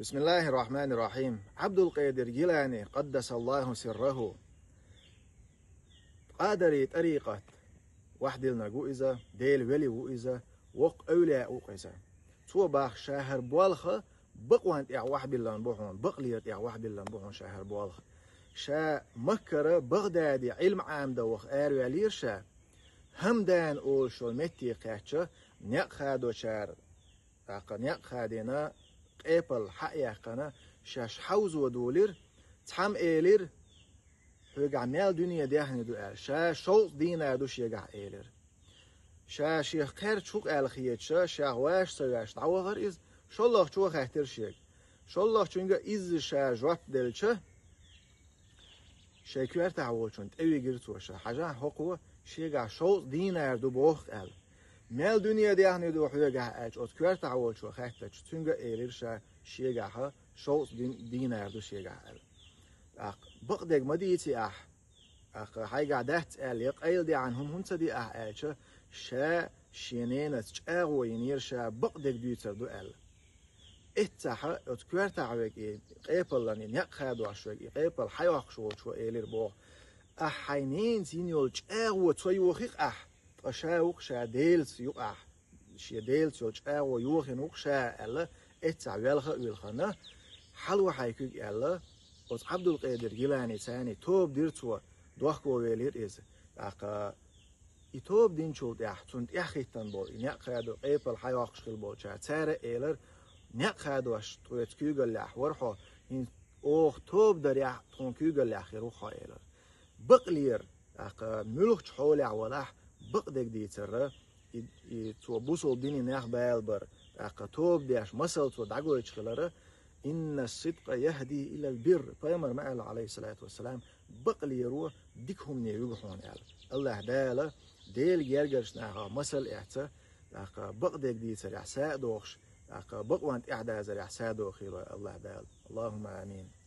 بسم الله الرحمن الرحيم. عبد القادر جيلاني قدس الله سره قادري طريقة واحد لنا جوئزة ديل ولي جوئزة وق أولياء وقيزة تو باخ شهر بوالخ بقوان يا واحد بلان بوحون بقليت يا واحد بلان بوحون شهر بوالخ شا مكر بغدادي علم عام دوخ آر ولير شا همدان أول شو متي قاتشة نيق خادو شار نيق خادينا قيبل حقيا قنا شاش حوز ودولير تحم إيلير هوجع مال دنيا دهني دو شا شو دينا دوش يجع إيلير شا شيخ خير شوق الخيت شا واش سواش دعوة إز شو الله شو خاطر شيء شو الله شونجا إز شا جوات دلشة شاكير تعول شون تأوي جرتوا شا حاجة حقوق شيجع شو دينا دو بوخ مال دنيا دهني دو هوجع أج أذكر تعول شو خاطر شونجا إيلير شا شيجع شو دينا دو شيجع بقدر مديتي هاي قعدت أليق أيضا عنهم هم تدي أعيش شا شينين تشاغو ينير شا بقدر ديتر دو أل اتحا اتكوار تعويق قيبل لانين يقخادو عشويق قيبل حيوخ شو إيلير بوغ حينين زينيول تشاغو تويوخيق تشاوق شا ديلس يوق شي ديلس يوغو يوخين وق شا ألا اتحا ويلخنا حلو حيكوك ألا وز عبد القادر جيلاني تاني توب ديرتوا دوخ ويلير إز يتوب دين شو ده تونت يخيتن بول نقادو قيبل حياق شغل بول شا تارة إيلر نقادو أش تويت كيوغل لحورحو إن أوه توب در تون كيوغل لحيروحو إيلر بقلير ملوك حول عوالح بقدك دي ترى تو بوصل ديني ناخ بالبر توب ديش مسل تو دعوة شغلره إن الصدق يهدي إلى البر فيمر معه عليه الصلاة والسلام بقل يروح ديكهم نيوجحون الله داله ديل جرجرش ناها مسل إعتا بقدك دي سرع سادوخش بقوانت إعدا زرع سادوخي الله دال اللهم آمين.